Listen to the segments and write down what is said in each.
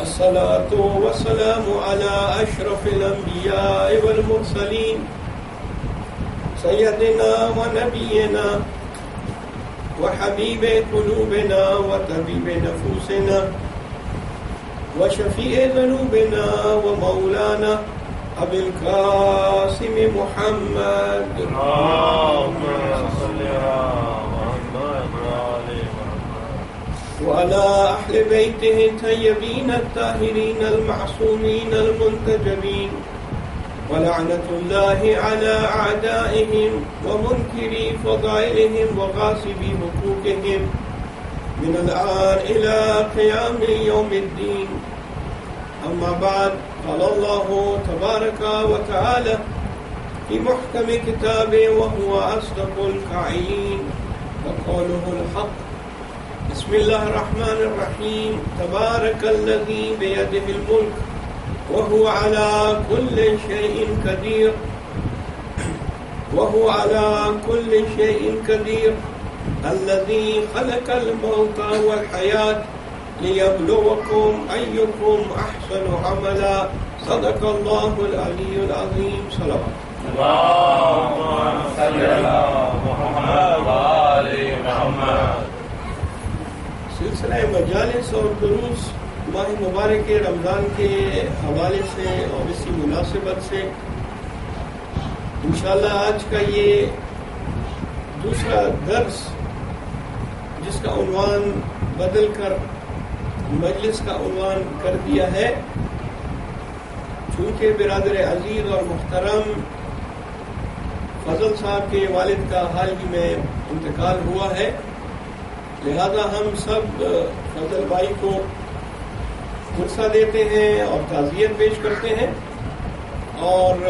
الصلاة والسلام على أشرف الأنبياء والمرسلين سيدنا ونبينا وحبيب قلوبنا وطبيب نفوسنا وشفيع ذنوبنا ومولانا أبي القاسم محمد اللهم صل على وعلى أهل بيته الطيبين الطاهرين المعصومين المنتجبين ولعنة الله على أعدائهم ومنكري فضائلهم وغاصبي حقوقهم من الآن إلى قيام يوم الدين. أما بعد، قال الله تبارك وتعالى في محكم كتابه وهو أصدق القائلين وقوله الحق. بسم الله الرحمن الرحيم. تبارك الذي بيده الملك وهو على كل شيء قدير الذي خلق الموت والحياة ليبلوكم أيكم أحسن عملا. صدق الله العلي العظيم. صلوات. اللهم صل على محمد وآل محمد. سلسلہ مجالس اور دروس ماہ مبارک رمضان کے حوالے سے اور اسی مناسبت سے انشاءاللہ آج کا یہ دوسرا درس، جس کا عنوان بدل کر مجلس کا عنوان کر دیا ہے، چونکہ برادر عزیز اور محترم فضل صاحب کے والد کا حال ہی میں انتقال ہوا ہے، لہذا ہم سب فضل بھائی کو غصہ دیتے ہیں اور تعزیت پیش کرتے ہیں، اور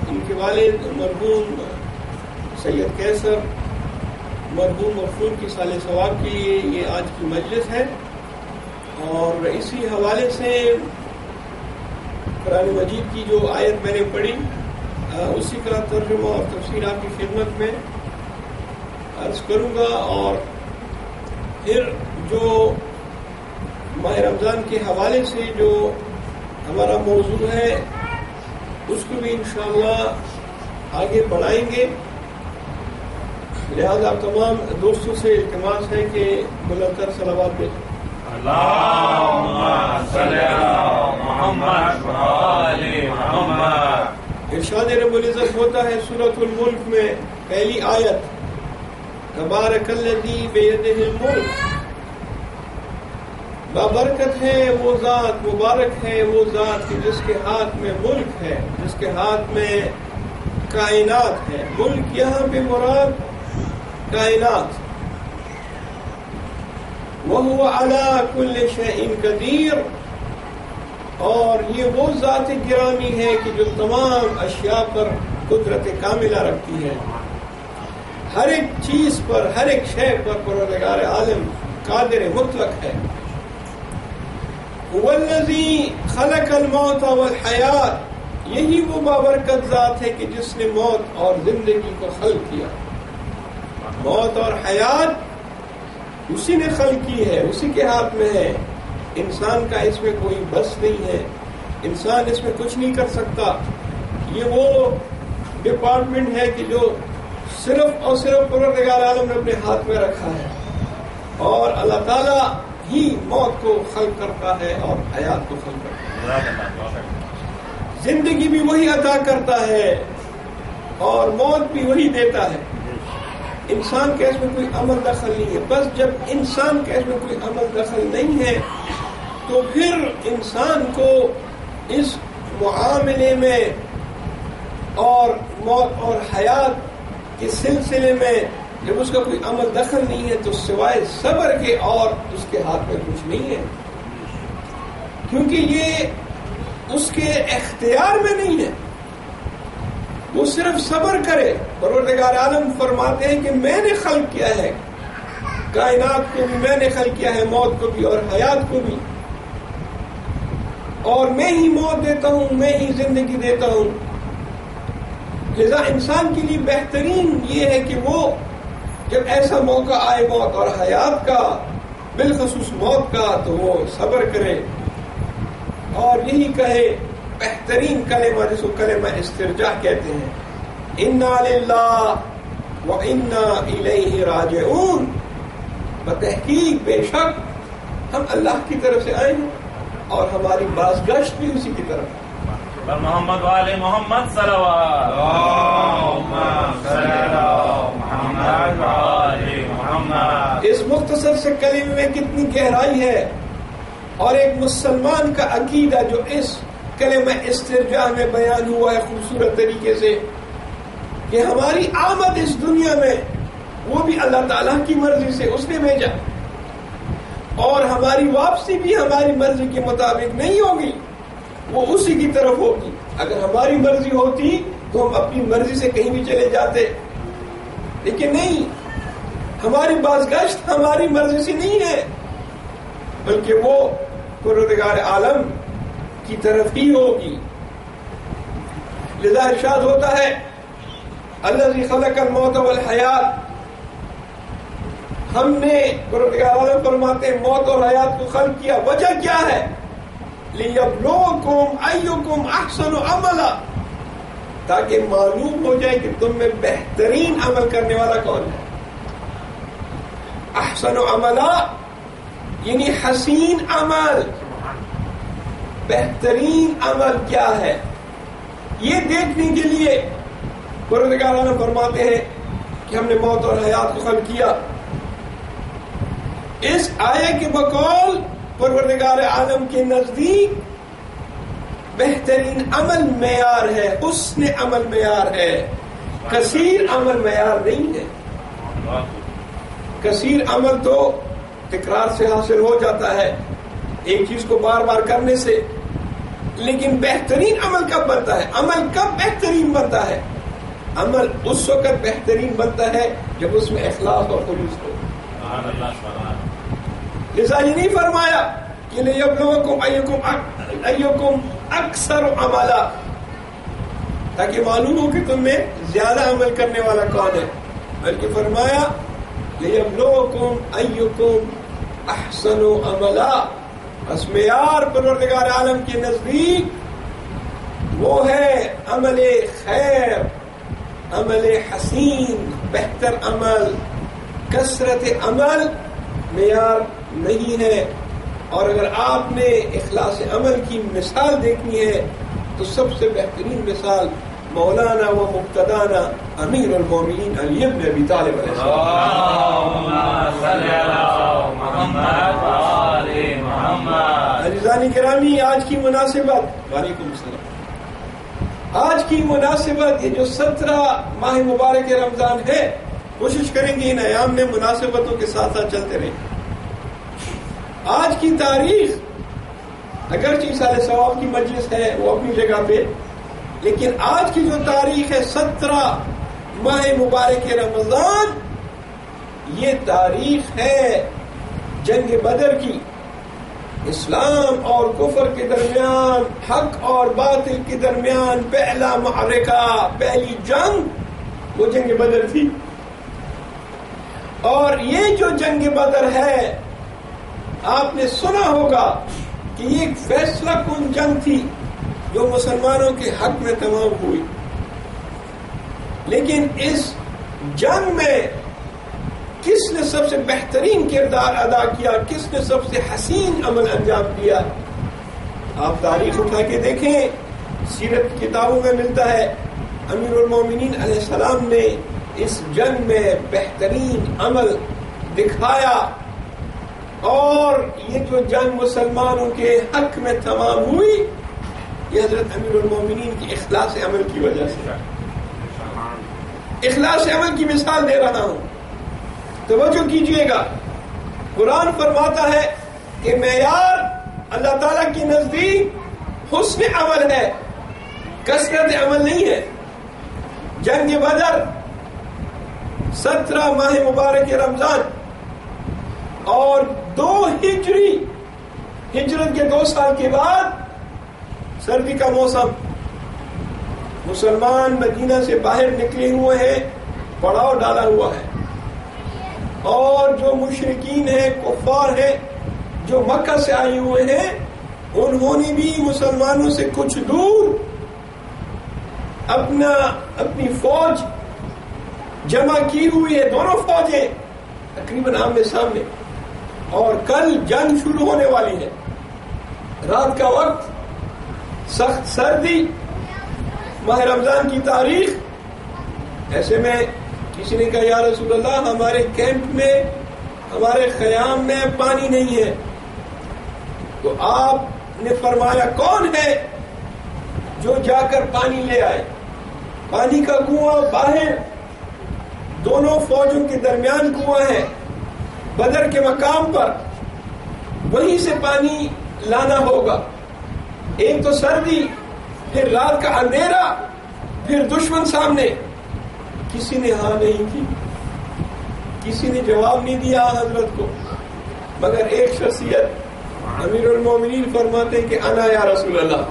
ان کے والد مرحوم سید کیسر مرحوم مغفور کی سال ثواب کے لیے یہ آج کی مجلس ہے. اور اسی حوالے سے قرآن مجید کی جو آیت میں نے پڑھی اسی کا ترجمہ اور تفسیر آپ کی خدمت میں عرض کروں گا، اور پھر جو ماہ رمضان کے حوالے سے جو ہمارا موضوع ہے اس کو بھی انشاءاللہ آگے بڑھائیں گے. لہذا تمام دوستوں سے التماس ہے کہ بلند تر صلوات بھیجیں. اللهم صل على محمد وآل محمد. ارشاد رب العزت ہوتا ہے سورۃ الملک میں پہلی آیت، تبارک الذی بیدہ الملک. بابرکت ہے وہ ذات، مبارک ہے وہ ذات کہ جس کے ہاتھ میں ملک ہے، جس کے ہاتھ میں کائنات ہے. ملک یہاں پہ مراد کائنات. وَهُوَ عَلَى كُلِّ شَيْءٍ قَدِيرٌ. اور یہ وہ ذات گرامی ہے کہ جو تمام اشیاء پر قدرت کاملہ رکھتی ہے، ہر ایک چیز پر، ہر ایک شے پر پروردگار عالم قادر مطلق ہے. هُوَ الَّذِي خَلَقَ الْمَوْتَ وَالْحَيَاةَ. یہی وہ بابرکت ذات ہے کہ جس نے موت اور زندگی کو خلق کیا. موت اور حیات اسی نے خلق کی ہے، اسی کے ہاتھ میں ہے. انسان کا اس میں کوئی بس نہیں ہے، انسان اس میں کچھ نہیں کر سکتا. یہ وہ ڈپارٹمنٹ ہے کہ جو صرف اور صرف پروردگار عالم نے اپنے ہاتھ میں رکھا ہے، اور اللہ تعالیٰ ہی موت کو خلق کرتا ہے اور حیات کو خلق کرتا ہے. زندگی بھی وہی عطا کرتا ہے اور موت بھی وہی دیتا ہے. انسان کے اس میں کوئی عمل دخل نہیں ہے. بس جب انسان کے اس میں کوئی عمل دخل نہیں ہے تو پھر انسان کو اس معاملے میں اور موت اور حیات کے سلسلے میں جب اس کا کوئی عمل دخل نہیں ہے تو سوائے صبر کے اور اس کے ہاتھ میں کچھ نہیں ہے، کیونکہ یہ اس کے اختیار میں نہیں ہے. وہ صرف صبر کرے. پروردگار عالم فرماتے ہیں کہ میں نے خلق کیا ہے کائنات کو بھی، میں نے خلق کیا ہے موت کو بھی اور حیات کو بھی، اور میں ہی موت دیتا ہوں، میں ہی زندگی دیتا ہوں. لذا انسان کے لیے بہترین یہ ہے کہ وہ جب ایسا موقع آئے موت اور حیات کا، بالخصوص موت کا، تو وہ صبر کرے. اور یہی کہے بہترین کلمہ جس کو کلمہ استرجاع کہتے ہیں، انا للہ وَإِنَّا إِلَيْهِ رَاجِعُونَ، بتحقیق بے شک ہم اللہ کی طرف سے آئے ہیں اور ہماری بازگشت بھی اسی کی طرف ہے۔ محمد والے محمد صلوات اللہم صلی علی محمد والے محمد۔ اس مختصر سے کلمے میں کتنی گہرائی ہے، اور ایک مسلمان کا عقیدہ جو اس کلمہ استرجاع میں بیان ہوا ہے خوبصورت طریقے سے، کہ ہماری آمد اس دنیا میں وہ بھی اللہ تعالیٰ کی مرضی سے اس نے بھیجا، اور ہماری واپسی بھی ہماری مرضی کے مطابق نہیں ہوگی، وہ اسی کی طرف ہوگی۔ اگر ہماری مرضی ہوتی تو ہم اپنی مرضی سے کہیں بھی چلے جاتے، لیکن نہیں، ہماری بازگشت ہماری مرضی سے نہیں ہے، بلکہ وہ پروردگار عالم کی طرف ہی ہوگی۔ لذا ارشاد ہوتا ہے الذی خلق الموت والحیات، ہم نے پروردگار عالم فرماتے ہیں موت اور حیات کو خلق کیا، وجہ کیا ہے؟ لِيَبْلُوَكُمْ أَيُّكُمْ أَحْسَنُ عَمَلًا، تاکہ معلوم ہو جائے کہ تم میں بہترین عمل کرنے والا کون ہے۔ احسن عملا یعنی حسین عمل، بہترین عمل کیا ہے، یہ دیکھنے کے لیے پروردگار عالم فرماتے ہیں کہ ہم نے موت اور حیات کو خلق کیا۔ اس آیے کے بقول پروردگار عالم کے نزدیک بہترین عمل معیار ہے، حسن عمل معیار ہے، کثیر عمل معیار نہیں ہے۔ کثیر عمل تو تکرار سے حاصل ہو جاتا ہے، ایک چیز کو بار بار کرنے سے، لیکن بہترین عمل کب بنتا ہے؟ عمل کب بہترین بنتا ہے؟ عمل اس وقت بہترین بنتا ہے جب اس میں اخلاص اور خلوص ہو۔ لذا یہ نہیں فرمایا کہ لِيَبْلُوَكُمْ أَيُّكُمْ أَكْثَرُ عَمَلًا، تاکہ معلوم ہو کہ تم میں زیادہ عمل کرنے والا کون ہے، بلکہ فرمایا لِيَبْلُوَكُمْ أَيُّكُمْ أَحْسَنُ عَمَلًا۔ بس معیار پروردگار عالم کے نزدیک وہ ہے عمل خیر، عمل حسین، بہتر عمل۔ کثرت عمل معیار نہیں ہے، اور اگر آپ نے اخلاص عمل کی مثال دیکھنی ہے تو سب سے بہترین مثال مولانا و مقتدانا امیر المومنین علی بن ابی طالب علیہ السلام۔ عزیزان گرامی، آج کی مناسبت، وعلیکم السلام، آج کی مناسبت یہ جو 17 ماہ مبارک رمضان ہے، کوشش کریں گے ان ایام میں مناسبتوں کے ساتھ ساتھ چلتے رہیں۔ آج کی تاریخ اگرچہ سال ثواب کی مجلس ہے وہ اپنی جگہ پہ، لیکن آج کی جو تاریخ ہے 17 ماہ مبارک رمضان، یہ تاریخ ہے جنگ بدر کی۔ اسلام اور کفر کے درمیان، حق اور باطل کے درمیان پہلا معرکہ، پہلی جنگ، وہ جنگ بدر تھی۔ اور یہ جو جنگ بدر ہے، آپ نے سنا ہوگا کہ یہ ایک فیصلہ کن جنگ تھی جو مسلمانوں کے حق میں تمام ہوئی، لیکن اس جنگ میں کس نے سب سے بہترین کردار ادا کیا، کس نے سب سے حسین عمل انجام دیا؟ آپ تاریخ اٹھا کے دیکھیں، سیرت کی کتابوں میں ملتا ہے امیر المومنین علیہ السلام نے اس جنگ میں بہترین عمل دکھایا، اور یہ جو جنگ مسلمانوں کے حق میں تمام ہوئی، یہ حضرت امیر المومنین کی اخلاص عمل کی وجہ سے۔ اخلاص عمل کی مثال دے رہا ہوں، توجہ کیجئے گا۔ قرآن فرماتا ہے کہ معیار اللہ تعالیٰ کے نزدیک حسن عمل ہے، کثرت عمل نہیں ہے۔ جنگ بدر 17 ماہ مبارک رمضان اور 2 ہجری، ہجرت کے 2 سال کے بعد سردی کا موسم، مسلمان مدینہ سے باہر نکلے ہوئے ہیں، پڑاؤ ڈالا ہوا ہے، اور جو مشرکین ہیں، کفار ہیں، جو مکہ سے آئے ہوئے ہیں، انہوں نے بھی مسلمانوں سے کچھ دور اپنی فوج جمع کی ہوئی ہے، دونوں فوجیں تقریباً آمنے سامنے، اور کل جنگ شروع ہونے والی ہے۔ رات کا وقت، سخت سردی، ماہ رمضان کی تاریخ، ایسے میں کسی نے کہا یا رسول اللہ ہمارے کیمپ میں، ہمارے خیام میں پانی نہیں ہے۔ تو آپ نے فرمایا کون ہے جو جا کر پانی لے آئے؟ پانی کا کنواں باہر دونوں فوجوں کے درمیان کنواں ہے، بدر کے مقام پر، وہیں سے پانی لانا ہوگا۔ ایک تو سردی، پھر رات کا اندھیرا، پھر دشمن سامنے۔ کسی نے ہاں نہیں کی، کسی نے جواب نہیں دیا حضرت کو، مگر ایک شخصیت امیر المومنین فرماتے ہیں کہ انا یا رسول اللہ،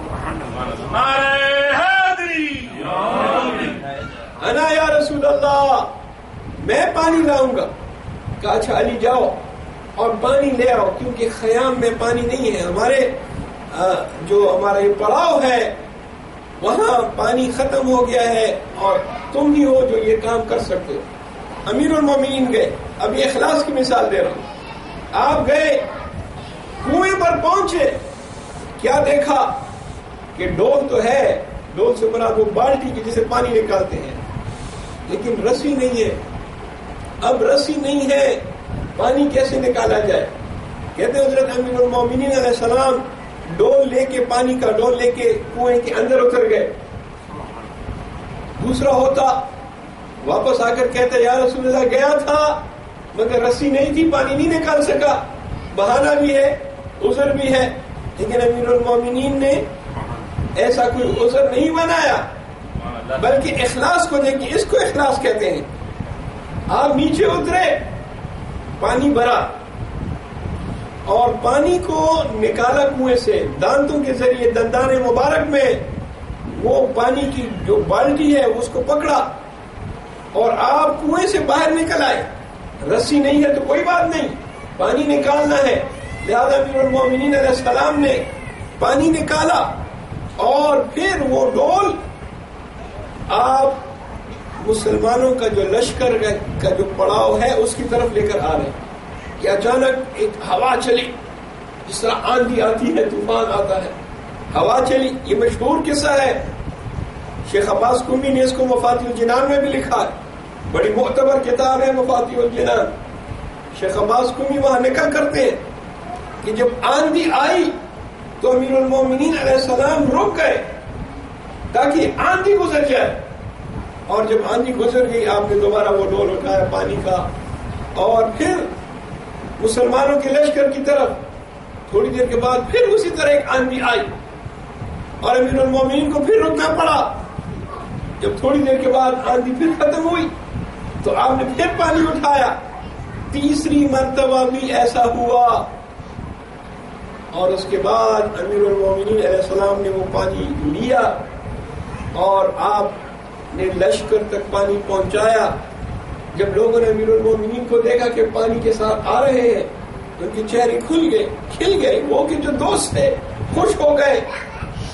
انا یا رسول اللہ، میں پانی لاؤں گا۔ کہا اچھا علی جاؤ اور پانی لے آؤ، کیونکہ خیام میں پانی نہیں ہے، ہمارے جو ہمارا یہ پڑاؤ ہے وہاں پانی ختم ہو گیا ہے، اور تم ہی ہو جو یہ کام کر سکتے ہو۔ امیر المومنین گئے۔ اب یہ اخلاص کی مثال دے رہا ہوں۔ آپ گئے، کنویں پر پہنچے، کیا دیکھا کہ ڈول تو ہے، ڈول سے بنا وہ بالٹی کی جسے پانی نکالتے ہیں، لیکن رسی نہیں ہے۔ اب رسی نہیں ہے، پانی کیسے نکالا جائے؟ کہتے ہیں حضرت امیر المومنین علیہ السلام ڈول لے کے، پانی کا ڈول لے کے کنویں کے اندر اتر گئے۔ دوسرا ہوتا واپس آ کر کہتے یا رسول اللہ گیا تھا مگر رسی نہیں تھی، پانی نہیں نکال سکا، بہانہ بھی ہے، عذر بھی ہے۔ لیکن امیر المومنین نے ایسا کوئی عذر نہیں بنایا، بلکہ اخلاص کو دیکھیں، اس کو اخلاص کہتے ہیں۔ آپ نیچے اترے، پانی بھرا اور پانی کو نکالا کنویں سے، دانتوں کے ذریعے، دندان مبارک میں وہ پانی کی جو بالٹی ہے اس کو پکڑا اور آپ کنویں سے باہر نکل آئے۔ رسی نہیں ہے تو کوئی بات نہیں، پانی نکالنا ہے، لہذا امیر المومنین علیہ السلام نے پانی نکالا اور پھر وہ ڈول آپ مسلمانوں کا جو لشکر کا جو پڑاؤ ہے اس کی طرف لے کر آ رہے ہیں کہ اچانک ایک ہوا چلی، جس طرح آندھی آتی ہے، طوفان آتا ہے، ہوا چلی۔ یہ مشہور قصہ ہے، شیخ عباس قمی نے اس کو مفاتیح الجنان میں بھی لکھا ہے، بڑی معتبر کتاب ہے مفاتیح الجنان۔ شیخ عباس قمی وہاں نقل کرتے ہیں کہ جب آندھی آئی تو امیر المومنین علیہ السلام رک گئے تاکہ آندھی گزر جائے، اور جب آندھی گزر گئی آپ نے دوبارہ وہ ڈول اٹھایا پانی کا، اور پھر مسلمانوں کے لشکر کی طرف تھوڑی دیر کے بعد پھر اسی طرح ایک آندھی آئی اور امیر المومنین کو پھر رکنا پڑا۔ جب تھوڑی دیر کے بعد آندھی پھر ختم ہوئی تو آپ نے پھر پانی اٹھایا۔ تیسری مرتبہ بھی ایسا ہوا، اور اس کے بعد امیر المومنین علیہ السلام نے وہ پانی لیا اور آپ نے لشکر تک پانی پہنچایا۔ جب لوگوں نے امیر المومنین کو دیکھا کہ پانی کے ساتھ آ رہے ہیں، ان کے چہرے کھل گئے، وہ کہ جو دوست تھے خوش ہو گئے،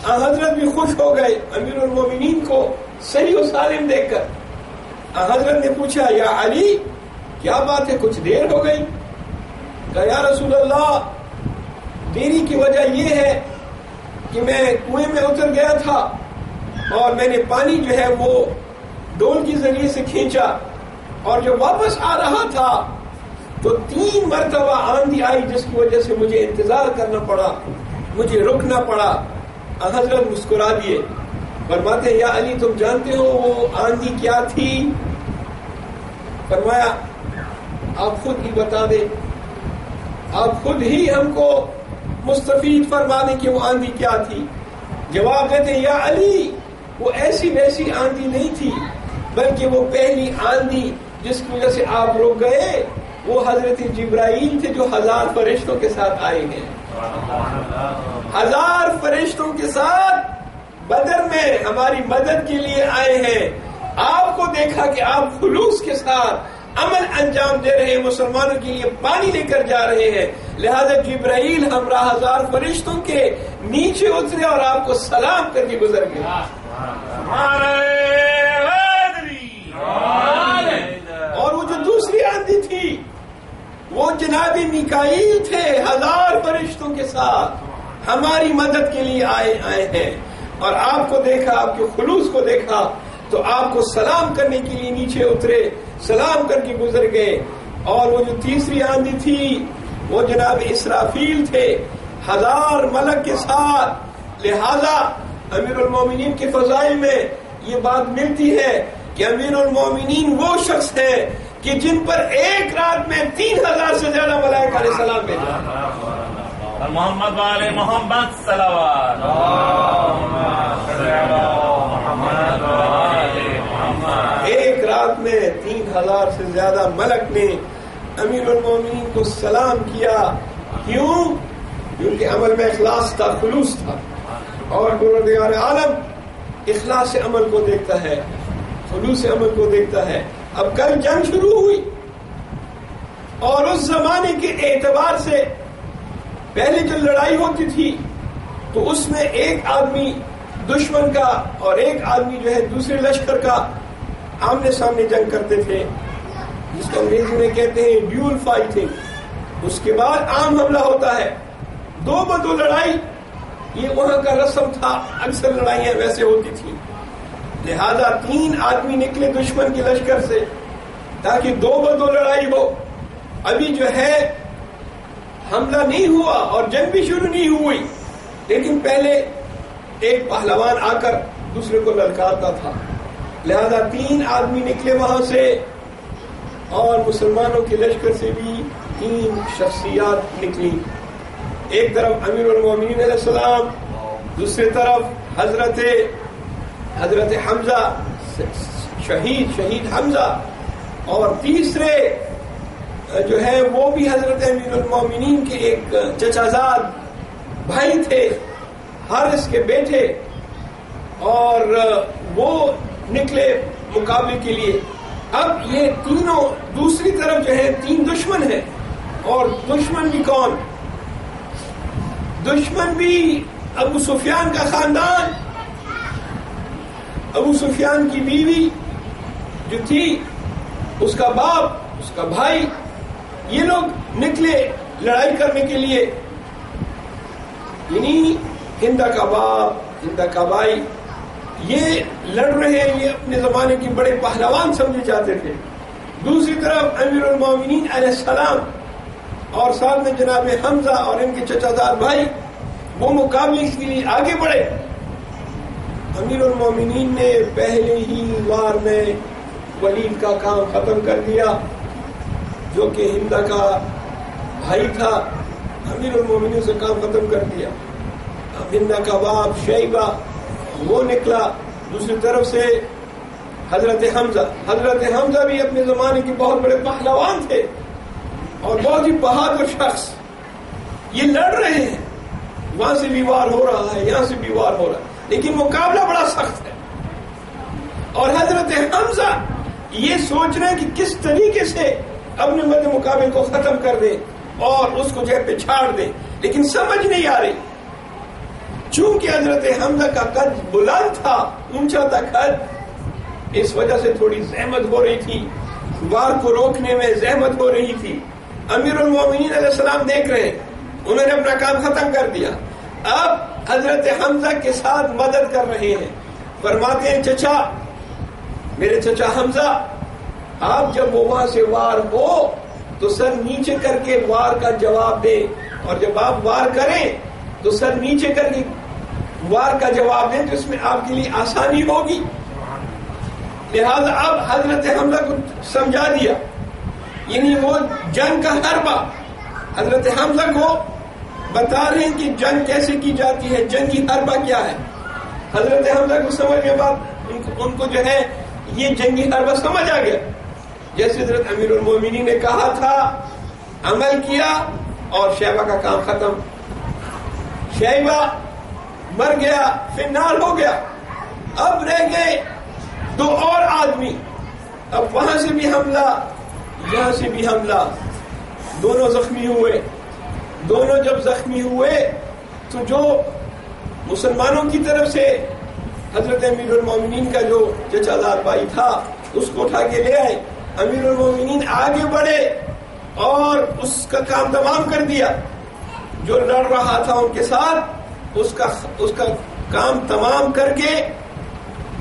حضرت بھی خوش ہو گئے امیر المومنین کو صحیح و سالم دیکھ کر۔ حضرت نے پوچھا یا علی کیا بات ہے، کچھ دیر ہو گئی؟ کہا یا رسول اللہ دیری کی وجہ یہ ہے کہ میں کنویں میں اتر گیا تھا اور میں نے پانی جو ہے وہ ڈول کے ذریعے سے کھینچا، اور جب واپس آ رہا تھا تو 3 مرتبہ آندھی آئی جس کی وجہ سے مجھے انتظار کرنا پڑا، مجھے رکنا پڑا۔ حضرت مسکرا دیے، فرماتے ہیں یا علی تم جانتے ہو وہ آندھی کیا تھی؟ فرمایا آپ خود ہی بتا دیں، آپ خود ہی ہم کو مستفید فرما دیں کہ وہ آندھی کیا تھی۔ جواب دیتے ہیں یا علی وہ ایسی ویسی آندھی نہیں تھی، بلکہ وہ پہلی آندھی جس کی وجہ سے آپ رک گئے وہ حضرت جبرائیل تھے جو 1000 فرشتوں کے ساتھ آئے ہیں، 1000 فرشتوں کے ساتھ بدر میں ہماری مدد کے لیے آئے ہیں۔ آپ کو دیکھا کہ آپ خلوص کے ساتھ عمل انجام دے رہے ہیں، مسلمانوں کے لیے پانی لے کر جا رہے ہیں، لہذا جبرائیل ہمراہ 1000 فرشتوں کے نیچے اترے اور آپ کو سلام کر کے گزر گئے۔ اور وہ جو دوسری آندھی تھی وہ جناب میکائیل تھے 1000 فرشتوں کے ساتھ ہماری مدد کے لیے آئے ہیں، اور آپ کو دیکھا، آپ کے خلوص کو دیکھا تو آپ کو سلام کرنے کے لیے نیچے اترے، سلام کر کے گزر گئے۔ اور وہ جو تیسری آندھی تھی وہ جناب اسرافیل تھے 1000 ملک کے ساتھ، لہذا امیر المومنین کے فضائل میں یہ بات ملتی ہے کہ امیر المومنین وہ شخص ہیں کہ جن پر ایک رات میں 3000 سے زیادہ ملائکہ علیہ السلام بھیجا۔ محمد والے محمد صلوات، ایک رات میں 3000 سے زیادہ ملک نے امیر المومنین کو سلام کیا۔ کیوں؟ کیونکہ عمل میں اخلاص تھا، خلوص تھا، اور پروردگار عالم اخلاص عمل کو دیکھتا ہے، خلوص عمل کو دیکھتا ہے۔ اب کل جنگ شروع ہوئی، اور اس زمانے کے اعتبار سے پہلے جو لڑائی ہوتی تھی تو اس میں ایک آدمی دشمن کا اور ایک آدمی جو ہے دوسرے لشکر کا آمنے سامنے جنگ کرتے تھے، جس کو انگریزی میں کہتے ہیں ڈیول فائٹنگ۔ اس کے بعد عام حملہ ہوتا ہے، 2 بدو لڑائی، یہ وہاں کا رسم تھا، اکثر لڑائیاں ویسے ہوتی تھیں۔ لہذا 3 آدمی نکلے دشمن کے لشکر سے تاکہ 2 بدو لڑائی ہو۔ ابھی جو ہے حملہ نہیں ہوا اور جنگ بھی شروع نہیں ہوئی، لیکن پہلے ایک پہلوان آ کر دوسرے کو للکارتا تھا۔ لہذا 3 آدمی نکلے وہاں سے، اور مسلمانوں کے لشکر سے بھی 3 شخصیات نکلی۔ ایک طرف امیر المومنین علیہ السلام، دوسری طرف حضرت حمزہ، شہید حمزہ، اور تیسرے جو ہے وہ بھی حضرت امیر المومنین کے ایک چچا زاد بھائی تھے، حارث کے بیٹے، اور وہ نکلے مقابلے کے لیے۔ اب یہ تینوں دوسری طرف جو ہے 3 دشمن ہیں، اور دشمن بھی کون؟ دشمن بھی ابو سفیان کا خاندان، ابو سفیان کی بیوی جو تھی، اس کا باپ، اس کا بھائی، یہ لوگ نکلے لڑائی کرنے کے لیے۔ یعنی ہندا کا باپ، ہندا کا بھائی، یہ لڑ رہے ہیں، یہ اپنے زمانے کے بڑے پہلوان سمجھے جاتے تھے۔ دوسری طرف امیر المومنین علیہ السلام اور ساتھ میں جناب حمزہ اور ان کے چچا زاد بھائی، وہ مقابلے کے لیے آگے بڑھے۔ امیر المومنین نے پہلے ہی وار میں ولید کا کام ختم کر دیا، جو کہ ہندا کا بھائی تھا۔ امیر المومنین سے کام ختم کر دیا۔ اب ہندا کا باپ شیبہ وہ نکلا، دوسری طرف سے حضرت حمزہ بھی اپنے زمانے کے بہت بڑے پہلوان تھے اور بہت ہی بہادر شخص۔ یہ لڑ رہے ہیں، وہاں سے بھی وار ہو رہا ہے، یہاں سے بھی وار ہو رہا ہے، لیکن مقابلہ بڑا سخت ہے۔ اور حضرت حمزہ یہ سوچ رہے ہیں کہ کس طریقے سے اپنے مد مقابل کو ختم کر دیں اور اس کو جہاں پہ چھاڑ دیں، لیکن سمجھ نہیں آ رہی۔ چونکہ حضرت حمزہ کا قد بلند تھا، اونچا تھا قد، اس وجہ سے تھوڑی زحمت ہو رہی تھی، وار کو روکنے میں زحمت ہو رہی تھی۔ امیر المومنین علیہ السلام دیکھ رہے ہیں، انہوں نے اپنا کام ختم کر دیا، اب حضرت حمزہ کے ساتھ مدد کر رہے ہیں۔ فرماتے ہیں چچا، میرے چچا حمزہ، آپ جب وہ وہاں سے وار ہو تو سر نیچے کر کے وار کا جواب دیں، اور جب آپ وار کریں تو سر نیچے کر کے وار کا جواب دیں، تو اس میں آپ کے لیے آسانی ہوگی۔ لہذا اب حضرت حمزہ کو سمجھا دیا، یعنی وہ جنگ کا حربہ حضرت حمزہ کو بتا رہے ہیں کہ جنگ کیسے کی جاتی ہے، جنگی حربہ کیا ہے۔ حضرت حمزہ کو سمجھ کے بعد ان کو جو ہے یہ جنگی حربہ سمجھ آ گیا۔ جیسے حضرت امیر المومنین نے کہا تھا، عمل کیا اور شیبہ کا کام ختم۔ شیبہ مر گیا، فنار ہو گیا، اب رہ گئے 2 اور آدمی۔ اب وہاں سے بھی حملہ یہاں سے بھی حملہ، دونوں زخمی ہوئے. دونوں جب زخمی ہوئے تو جو مسلمانوں کی طرف سے حضرت امیر المومنین کا جو چچا زاد بھائی تھا اس کو اٹھا کے لے آئے. امیر المومنین آگے بڑھے اور اس کا کام تمام کر دیا. جو لڑ رہا تھا ان کے ساتھ اس کا کام تمام کر کے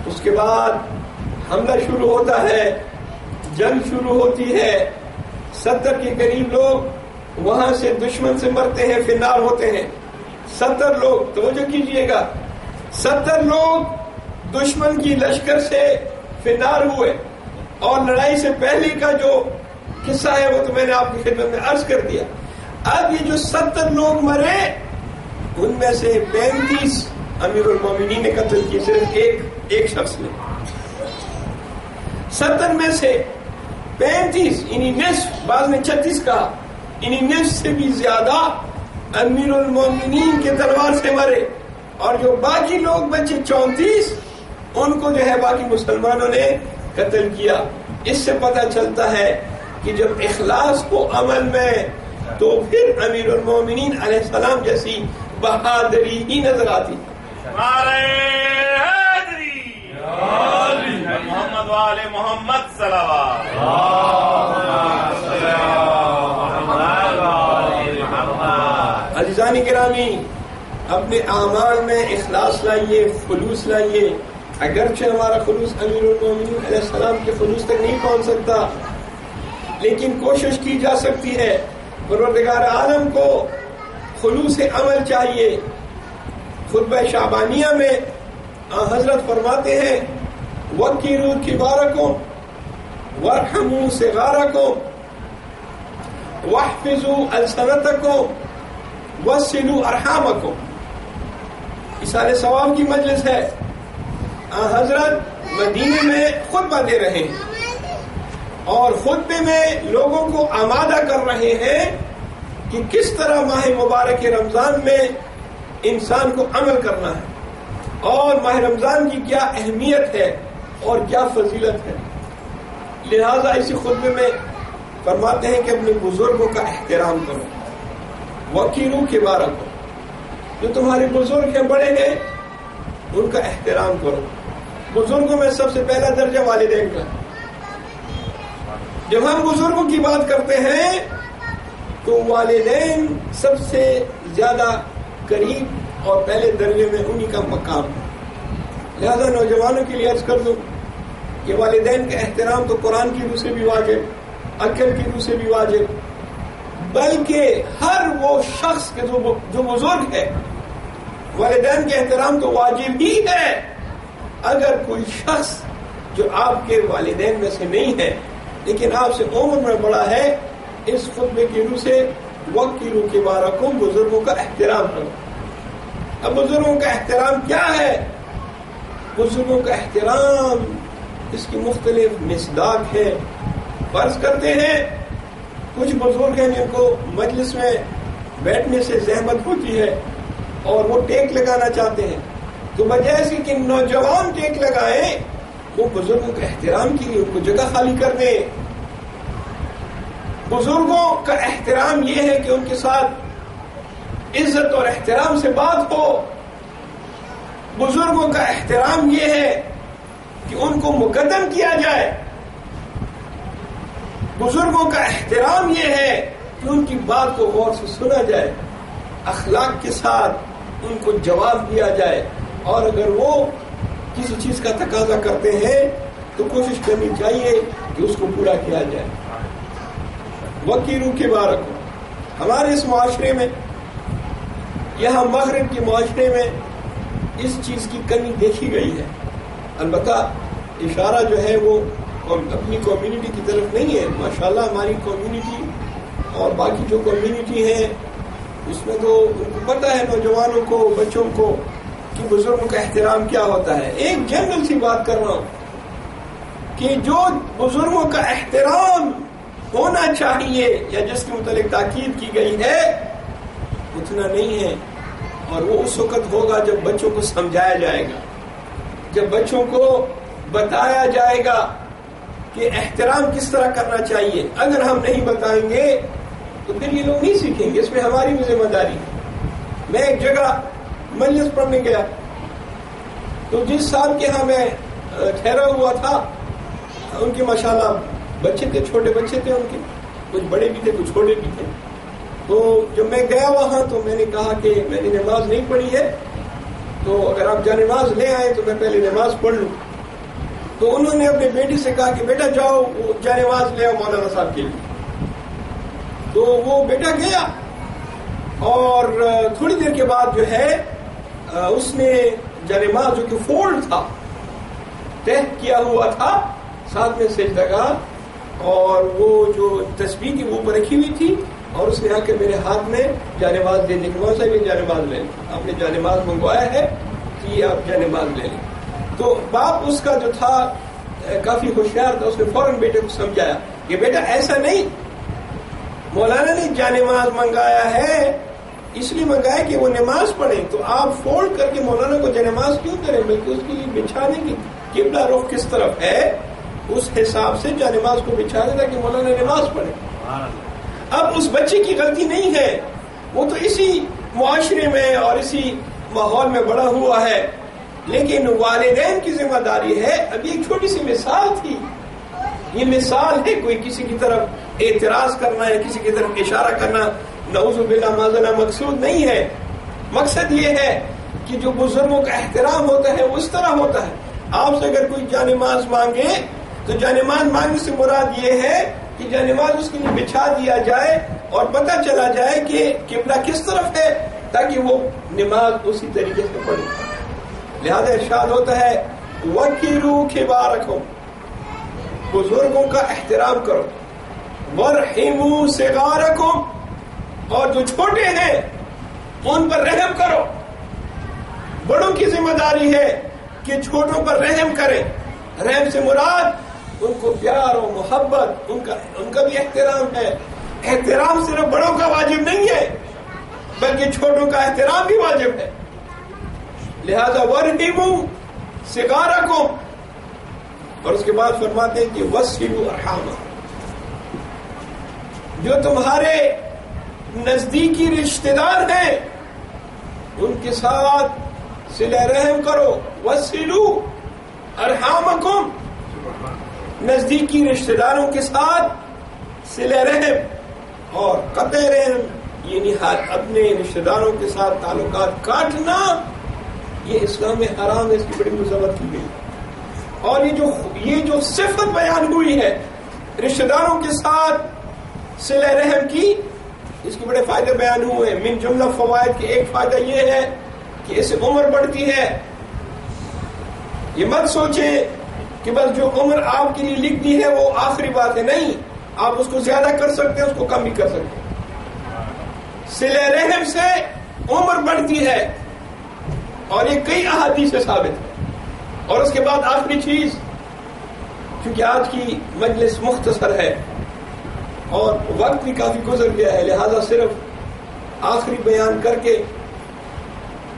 اس کے بعد حملہ شروع ہوتا ہے، جنگ شروع ہوتی ہے. 70 کے قریب لوگ وہاں سے دشمن سے مرتے ہیں، فنار ہوتے ہیں. 70 لوگ، توجہ کیجئے گا، 70 لوگ دشمن کی لشکر سے فنار ہوئے. اور لڑائی سے پہلے کا جو قصہ ہے وہ تو میں نے آپ کی خدمت میں عرض کر دیا. اب یہ جو 70 لوگ مرے ان میں سے 35 امیر المومنین نے قتل کی، صرف ایک شخص نے. 70 میں سے 35 یعنی نصف، بعض نے 36 کہا، یعنی نصف سے بھی زیادہ امیر المومنین کے تلوار سے مرے. اور جو باقی لوگ بچے 34 ان کو جو ہے باقی مسلمانوں نے قتل کیا. اس سے پتہ چلتا ہے کہ جب اخلاص کو عمل میں تو پھر امیر المومنین علیہ السلام جیسی بہادری ہی نظر آتی. محمد وآل محمد صلوات. عزیزان گرامی، اپنے اعمال میں اخلاص لائیے، خلوص لائیے. اگرچہ ہمارا خلوص امیر المومنین علیہ السلام کے خلوص تک نہیں پہنچ سکتا، لیکن کوشش کی جا سکتی ہے. پروردگار عالم کو خلوص عمل چاہیے. خطبہ شعبانیہ میں حضرت فرماتے ہیں وَقِّرُوا كِبَارَكُمْ وَارْحَمُوا صِغَارَكُمْ وَاحْفِظُوا أَلْسَنَتَكُمْ وَصِلُوا أَرْحَامَكُمْ. اِسالِ ثواب کی مجلس ہے. حضرت مدینے میں خطبہ دے رہے ہیں اور خطبے میں لوگوں کو آمادہ کر رہے ہیں کہ کس طرح ماہ مبارک رمضان میں انسان کو عمل کرنا ہے اور ماہ رمضان کی کیا اہمیت ہے اور کیا فضیلت ہے. لہذا اسی خطبے میں فرماتے ہیں کہ اپنے بزرگوں کا احترام کرو. وقیرو کبارکم، جو تمہارے بزرگ ہیں، بڑے ہیں، ان کا احترام کرو. بزرگوں میں سب سے پہلا درجہ والدین کا. جب ہم بزرگوں کی بات کرتے ہیں تو والدین سب سے زیادہ قریب اور پہلے درجے میں انہی کا مقام ہے. لہذا نوجوانوں کے لیے عرض کر دوں کہ والدین کا احترام تو قرآن کی روح سے بھی واجب، عقل کی روح سے بھی واجب، بلکہ ہر وہ شخص کے جو بزرگ ہے والدین کے احترام تو واجب ہی ہے. اگر کوئی شخص جو آپ کے والدین میں سے نہیں ہے لیکن آپ سے عمر میں بڑا ہے، اس خطبے کی روح سے وَقِّرُوا كِبَارَكُمْ، بزرگوں کا احترام کرو. اب بزرگوں کا احترام کیا ہے؟ بزرگوں کا احترام اس کی مختلف مصداق ہے. فرض کرتے ہیں کچھ بزرگ ہیں جن کو مجلس میں بیٹھنے سے زحمت ہوتی ہے اور وہ ٹیک لگانا چاہتے ہیں، تو بجائے اس کہ نوجوان ٹیک لگائیں، وہ بزرگوں کا احترام کے لیے ان کو جگہ خالی کر دیں. بزرگوں کا احترام یہ ہے کہ ان کے ساتھ عزت اور احترام سے بات ہو. بزرگوں کا احترام یہ ہے کہ ان کو مقدم کیا جائے. بزرگوں کا احترام یہ ہے کہ ان کی بات کو غور سے سنا جائے، اخلاق کے ساتھ ان کو جواب دیا جائے، اور اگر وہ کسی چیز کا تقاضا کرتے ہیں تو کوشش کرنی چاہیے کہ اس کو پورا کیا جائے. وقیرو کبارکم. ہمارے اس معاشرے میں، یہاں مغرب کے معاشرے میں اس چیز کی کمی دیکھی گئی ہے. البتہ اشارہ جو ہے وہ اپنی کمیونٹی کی طرف نہیں ہے. ماشاءاللہ ہماری کمیونٹی اور باقی جو کمیونٹی ہے اس میں تو ان کو پتہ ہے، نوجوانوں کو، بچوں کو، کہ بزرگوں کا احترام کیا ہوتا ہے. ایک جنرل سی بات کر رہا ہوں کہ جو بزرگوں کا احترام ہونا چاہیے یا جس کے متعلق تاکید کی گئی ہے اتنا نہیں ہے. اور وہ اس وقت ہوگا جب بچوں کو سمجھایا جائے گا، جب بچوں کو بتایا جائے گا کہ احترام کس طرح کرنا چاہیے. اگر ہم نہیں بتائیں گے تو پھر یہ لوگ نہیں سیکھیں گے. اس میں ہماری بھی ذمہ داری ہے. میں ایک جگہ مجلس پڑھنے گیا تو جس صاحب کے ہاں میں ٹھہرا ہوا تھا ان کے ماشاءاللہ بچے تھے, چھوٹے بچے تھے ان کے, کچھ بڑے بھی تھے کچھ چھوٹے بھی تھے. تو جب میں گیا وہاں تو میں نے کہا کہ میں نے نماز نہیں پڑھی ہے تو اگر آپ جا نماز لے آئے تو میں پہلے نماز پڑھ لوں. تو انہوں نے اپنے بیٹی سے کہا کہ بیٹا جاؤ جا نماز لے آؤ مولانا صاحب کے لیے. تو وہ بیٹا گیا اور تھوڑی دیر کے بعد جو ہے اس نے جا نماز جو کہ فولڈ تھا, طے کیا ہوا تھا, ساتھ میں سجدہ کا, اور وہ جو تسبیح کی وہ اوپر رکھی ہوئی تھی, اور اس نے آ کے میرے ہاتھ میں جانماز دے دی کہ مولانا صاحب یہ جانماز لے لیں, آپ نے جانماز منگوایا ہے کہ آپ جانماز لے لیں. تو باپ اس کا جو تھا کافی ہوشیار تھا, اس نے فوراً بیٹے کو سمجھایا کہ بیٹا ایسا نہیں, مولانا نے جانماز منگایا ہے اس لیے منگایا کہ وہ نماز پڑھیں, تو آپ فولڈ کر کے مولانا کو جانماز کیوں کریں, بلکہ اس کے لیے بچھانے کی قبلہ رخ کس طرف ہے اس حساب سے جانماز کو بچھا دے تاکہ مولانا نماز پڑھے. اب اس بچے کی غلطی نہیں ہے, وہ تو اسی معاشرے میں اور اسی ماحول میں بڑا ہوا ہے, لیکن والدین کی ذمہ داری ہے. اب یہ ایک چھوٹی سی مثال تھی, یہ مثال ہے, کوئی کسی کی طرف اعتراض کرنا ہے, کسی کی طرف اشارہ کرنا نعوذ باللہ معاذ مقصود نہیں ہے. مقصد یہ ہے کہ جو بزرگوں کا احترام ہوتا ہے وہ اس طرح ہوتا ہے. آپ سے اگر کوئی جانماز مانگے تو جانماز مانگنے سے مراد یہ ہے کہ جانماز اس کے لیے بچھا دیا جائے اور پتہ چلا جائے کہ قبلہ کس طرف ہے, تاکہ وہ نماز اسی طریقے سے پڑھے. لہذا ارشاد ہوتا ہے وَكِّرُوا كِبَارَكُمْ, بزرگوں کا احترام کرو, وَارْحِمُوا صِغَارَكُمْ, اور جو چھوٹے ہیں ان پر رحم کرو. بڑوں کی ذمہ داری ہے کہ چھوٹوں پر رحم کریں. رحم سے مراد ان کو پیار و محبت, ان کا بھی احترام ہے. احترام صرف بڑوں کا واجب نہیں ہے بلکہ چھوٹوں کا احترام بھی واجب ہے. لہذا وَارْحِمُوا صِغَارَكُمْ, اور اس کے بعد فرماتے ہیں کہ وَصِّلُوا أَرْحَامَكُمْ, جو تمہارے نزدیکی رشتہ دار ہیں ان کے ساتھ صلہ رحم کرو. وَصِّلُوا أَرْحَامَكُمْ, نزدیکی رشتہ داروں کے ساتھ صلہ رحم اور قطع رحم یعنی اپنے رشتہ داروں کے ساتھ تعلقات کاٹنا یہ اسلام میں حرام ہے, اس کی بڑی مذمت کی گئی. اور یہ جو صفت بیان ہوئی ہے رشتہ داروں کے ساتھ صلہ رحم کی, اس کے بڑے فائدے بیان ہوئے ہیں. من جملہ فوائد کے ایک فائدہ یہ ہے کہ اس سے عمر بڑھتی ہے. یہ مت سوچیں کہ بس جو عمر آپ کے لیے لکھ دی ہے وہ آخری بات ہے, نہیں, آپ اس کو زیادہ کر سکتے ہیں, اس کو کم بھی کر سکتے ہیں. صلہ رحم سے عمر بڑھتی ہے اور یہ کئی احادیث سے ثابت ہے. اور اس کے بعد آخری چیز, کیونکہ آج کی مجلس مختصر ہے اور وقت بھی کافی گزر گیا ہے, لہذا صرف آخری بیان کر کے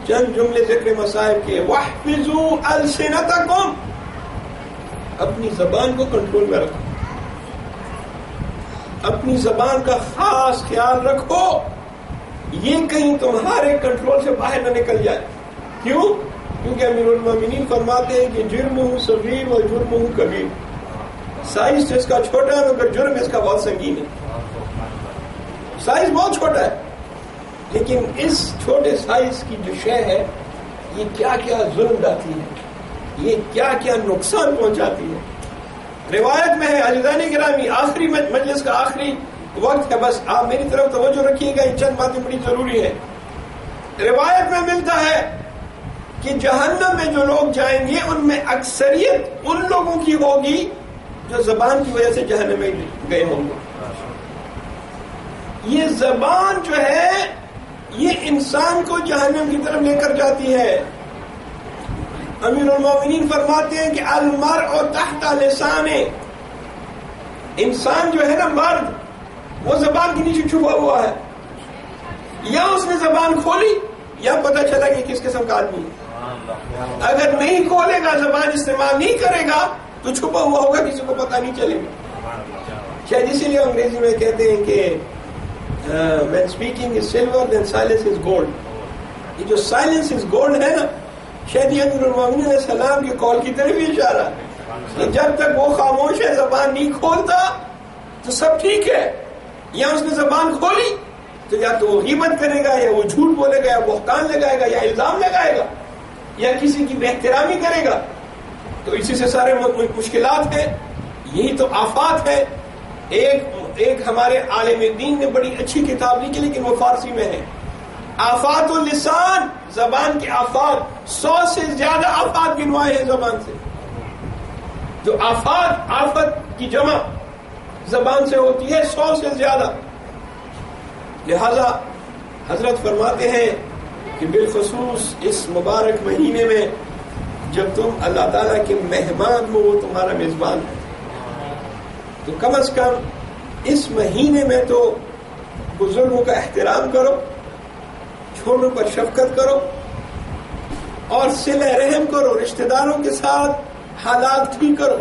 چند جملے ذکر مسائل کے. وَاحْفِظُوا أَلْسِنَتَكُمْ, اپنی زبان کو کنٹرول میں رکھو, اپنی زبان کا خاص خیال رکھو, یہ کہیں تمہارے کنٹرول سے باہر نہ نکل جائے. کیوں؟ کیونکہ امیر المومنین فرماتے ہیں کہ جرمہ صغیر و جرمہ کبیر, سائز تو اس کا چھوٹا ہے مگر جرم اس کا بہت سنگین ہے. سائز بہت چھوٹا ہے لیکن اس چھوٹے سائز کی جو شے ہے یہ کیا کیا ظلم ڈالتی ہے, یہ کیا کیا نقصان پہنچاتی ہے. روایت میں ہے, عزیزان گرامی آخری مجلس کا آخری وقت ہے, بس آپ میری طرف توجہ رکھیے گا, یہ چند باتیں بڑی ضروری ہے. روایت میں ملتا ہے کہ جہنم میں جو لوگ جائیں گے ان میں اکثریت ان لوگوں کی ہوگی جو زبان کی وجہ سے جہنم میں گئے ہوں گے. یہ زبان جو ہے یہ انسان کو جہنم کی طرف لے کر جاتی ہے. امیر المومنین فرماتے ہیں کہ المرء تحت لسانہ, انسان جو ہے نا مرد وہ زبان کے نیچے چھپا ہوا ہے, یا اس نے زبان کھولی یا پتہ چلا کہ کس قسم کا آدمی ہے. اگر نہیں کھولے گا, زبان استعمال نہیں کرے گا تو چھپا ہوا ہوگا, کسی کو پتہ نہیں چلے گا. شاید اسی لیے انگریزی میں کہتے ہیں کہ when speaking is silver then silence is gold. یہ جو silence is gold ہے نا, شاید یہ امیر المومنین علیہ السلام کے قول کی طرف ہی اشارہ ہے کہ جب تک وہ خاموش ہے, زبان نہیں کھولتا تو سب ٹھیک ہے. یا اس نے زبان کھولی تو یا تو وہ غیبت کرے گا, یا وہ جھوٹ بولے گا, یا بہتان لگائے گا, یا الزام لگائے گا, یا کسی کی بے احترامی کرے گا. تو اسی سے سارے مشکلات ہیں. یہی تو آفات ہے. ایک ہمارے عالم دین نے بڑی اچھی کتاب لکھی, لیکن وہ فارسی میں ہے, آفات اللسان, زبان کے آفات. 100 سے زیادہ آفات گنوائے ہیں زبان سے. جو آفت کی جمع زبان سے ہوتی ہے 100 سے زیادہ. لہذا حضرت فرماتے ہیں کہ بالخصوص اس مبارک مہینے میں جب تم اللہ تعالیٰ کے مہمان ہو, وہ تمہارا میزبان ہے, تو کم از کم اس مہینے میں تو بزرگوں کا احترام کرو, چھوٹوں پر شفقت کرو, اور صلہ رحم کرو, رشتہ داروں کے ساتھ حالات ٹھیک کرو.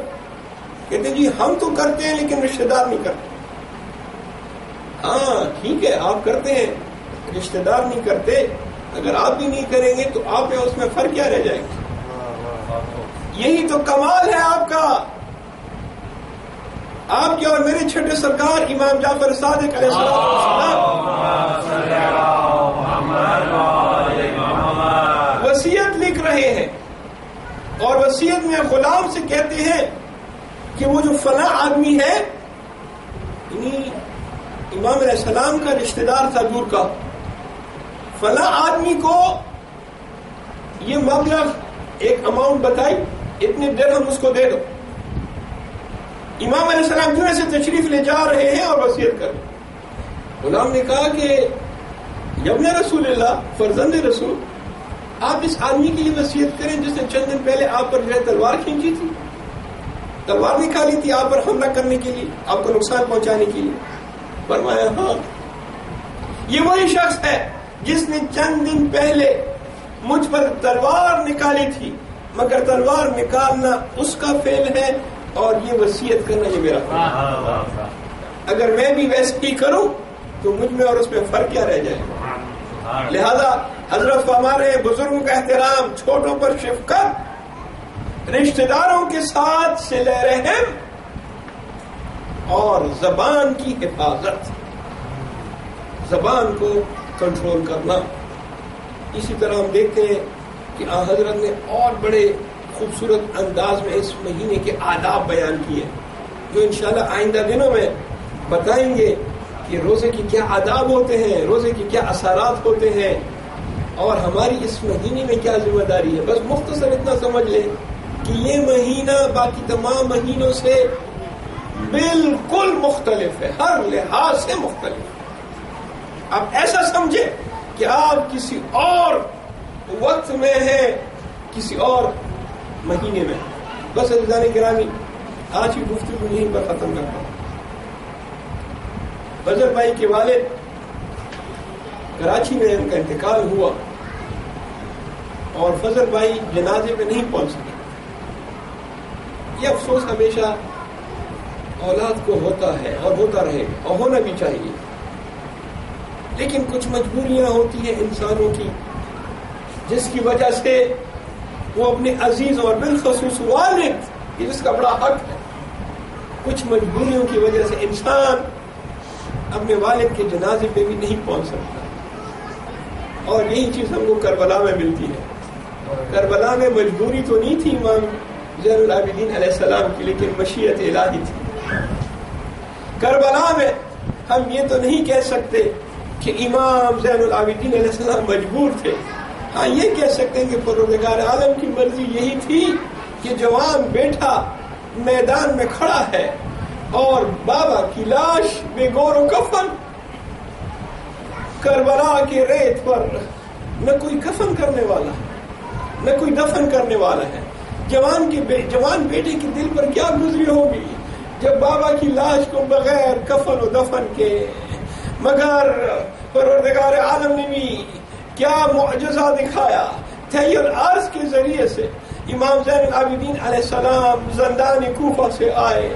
کہتے جی ہم تو کرتے ہیں لیکن رشتہ دار نہیں کرتے. ہاں ٹھیک ہے, آپ کرتے ہیں, رشتہ دار نہیں کرتے. اگر آپ بھی نہیں کریں گے تو آپ میں اس میں فرق کیا رہ جائے گا؟ یہی تو کمال ہے آپ کا. آپ کے اور میرے چھٹے سرکار امام جعفر صادق علیہ السلام وصیت لکھ رہے ہیں, اور وصیت میں غلام سے کہتے ہیں کہ وہ جو فلاں آدمی ہے, یعنی امام علیہ السلام کا رشتہ دار تھا دور کا, فلاں آدمی کو یہ مبلغ ایک اماؤنٹ بتائی, اتنے درہم اس کو دے دو. امام علیہ السلام کیوں ایسے تشریف لے جا رہے ہیں اور وصیت کر رہے ہیں. غلام نے کہا کہ ابن رسول اللہ, فرزند رسول, آپ اس آدمی کے لیے وصیت کریں جس نے چند دن پہلے آپ پر جو ہے تلوار کھینچی تھی, تلوار نکالی تھی آپ پر حملہ کرنے کے لیے, آپ کو نقصان پہنچانے کے لیے. فرمایا ہاں, یہ وہی شخص ہے جس نے چند دن پہلے مجھ پر تلوار نکالی تھی, مگر تلوار نکالنا اس کا فعل ہے اور یہ وصیت کرنا یہ میرا فعل ہے. اگر میں بھی ویسے ہی کروں تو مجھ میں اور اس میں فرق کیا رہ جائے گا. لہذا حضرت فرما رہے ہیں بزرگوں کا احترام, چھوٹوں پر شفقت, رشتہ داروں کے ساتھ صلہ رحم, اور زبان کی حفاظت, زبان کو کنٹرول کرنا. اسی طرح ہم دیکھتے ہیں کہ حضرت نے اور بڑے خوبصورت انداز میں اس مہینے کے آداب بیان کیے, جو انشاءاللہ آئندہ دنوں میں بتائیں گے کہ روزے کی کیا آداب ہوتے ہیں, روزے کی کیا اثرات ہوتے ہیں, اور ہماری اس مہینے میں کیا ذمہ داری ہے. بس مختصر اتنا سمجھ لیں کہ یہ مہینہ باقی تمام مہینوں سے بالکل مختلف ہے, ہر لحاظ سے مختلف. آپ ایسا سمجھیں کہ آپ کسی اور وقت میں ہیں, کسی اور مہینے میں. بس عزیزان گرامی, آج کی گفتگو یہیں پر ختم کرتا ہوں. فضل بھائی کے والد کراچی میں ان کا انتقال ہوا, اور فضل بھائی جنازے پہ نہیں پہنچ سکے. یہ افسوس ہمیشہ اولاد کو ہوتا ہے اور ہوتا رہے گا, اور ہونا بھی چاہیے. لیکن کچھ مجبوریاں ہوتی ہیں انسانوں کی, جس کی وجہ سے وہ اپنے عزیز اور بالخصوص والد, جس کا بڑا حق ہے, کچھ مجبوریوں کی وجہ سے انسان اپنے والد کے جنازے پہ بھی نہیں پہنچ سکتا. اور یہی چیز ہم کو کربلا میں ملتی ہے. کربلا میں مجبوری تو نہیں تھی امام زین العابدین علیہ السلام کی, لیکن مشیت الہی تھی. کربلا میں ہم یہ تو نہیں کہہ سکتے کہ امام زین العابدین علیہ السلام مجبور تھے. ہاں یہ کہہ سکتے ہیں کہ پروردگار عالم کی مرضی یہی تھی کہ جوان بیٹا میدان میں کھڑا ہے اور بابا کی لاش بے گور و کفن, کربلا کے ریت پر نہ کوئی کفن کرنے والا ہے نہ کوئی دفن کرنے والا ہے. جوان بیٹے کے دل پر کیا گزری ہوگی جب بابا کی لاش کو بغیر کفن و دفن کے. مگر پروردگار عالم نے بھی کیا معجزہ دکھایا, تحیر عرض کے ذریعے سے امام زین العابدین علیہ السلام زندان کوفہ سے آئے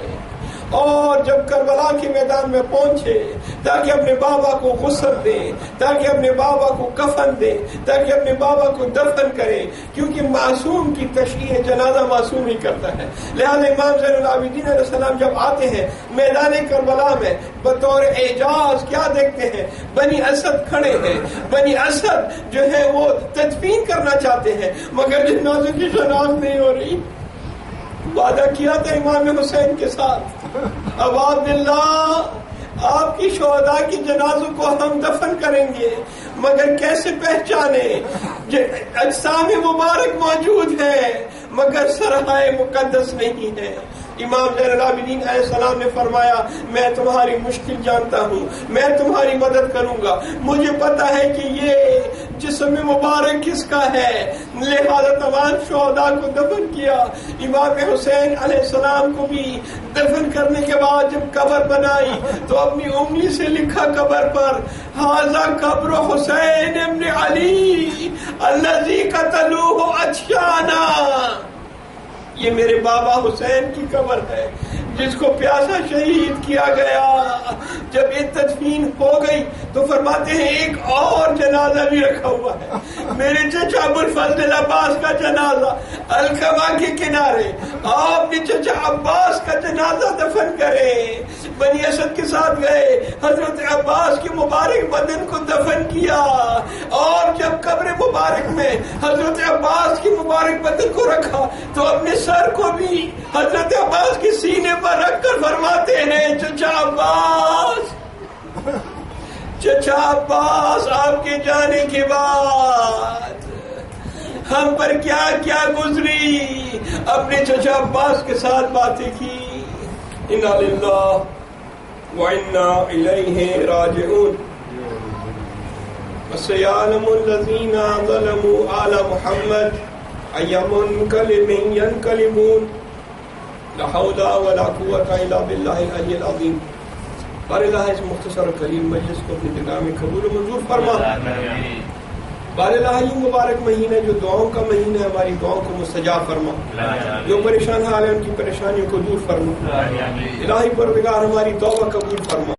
اور جب کربلا کے میدان میں پہنچے تاکہ اپنے بابا کو غسل دیں، تاکہ اپنے بابا کو کفن دیں، تاکہ اپنے بابا کو دفن کریں، کیونکہ معصوم کی تشریح جنازہ معصوم ہی کرتا ہے۔ لہذا امام زین العابدین علیہ السلام جب آتے ہیں میدان کربلا میں بطور اعجاز کیا دیکھتے ہیں؟ بنی اسد کھڑے ہیں، بنی اسد جو ہے وہ تدفین کرنا چاہتے ہیں مگر جنازے کی شناخت نہیں ہو رہی۔ وعدہ کیا تھا امام حسین کے ساتھ، عباد اللہ آپ کی شہداء کی جنازوں کو ہم دفن کریں گے مگر کیسے پہچانے؟ اجسام مبارک موجود ہیں مگر سرحائے مقدس نہیں ہے۔ امام زین العابدین علیہ السلام نے فرمایا میں تمہاری مشکل جانتا ہوں، میں تمہاری مدد کروں گا، مجھے پتا ہے کہ یہ جسم مبارک کس کا ہے، لہذا تمام شہداء کو دفن کیا۔ امام حسین علیہ السلام کو بھی دفن کرنے کے بعد جب قبر بنائی تو اپنی انگلی سے لکھا قبر پر ھذا قبر حسین ابن علی الذی قتلوہ اچیانا، یہ میرے بابا حسین کی قبر ہے جس کو پیاسا شہید کیا گیا۔ جب یہ تدفین ہو گئی تو فرماتے ہیں ایک اور جنازہ بھی رکھا ہوا ہے، میرے چچا ابو الفضل عباس کا جنازہ الکما کے کنارے، آپ نے چچا عباس کا جنازہ دفن کرے۔ بنی اسد کے ساتھ گئے، حضرت عباس کے مبارک بدن کو دفن کیا اور جب قبر مبارک میں حضرت عباس کی مبارک بدن کو رکھا تو اپنے سر کو بھی حضرت عباس کے سینے پر رکھ کر فرماتے ہیں چچا عباس، چچا عباس آپ کے جانے کے بعد ہم پر کیا کیا گزری، اپنے چچا عباس کے ساتھ باتیں کی۔ انا للہ وانا الیہ راجعون وسيعلم الذين ظلموا آل محمد أي منقلب ينقلبون لا حول ولا قوة إلا بالله العلي العظيم۔ بار اللہ اس مختصر کلیم مجلس کو اپنی نگاہ میں قبول و منظور فرما۔ بار اللہ یہ مبارک مہینہ جو دعاؤں کا مہینہ ہے، ہماری دعاؤں کو مستجاب فرما، جو پریشان حال ہے ان کی پریشانیوں کو دور فرما۔ الہی پروردگار ہماری توبہ قبول فرما۔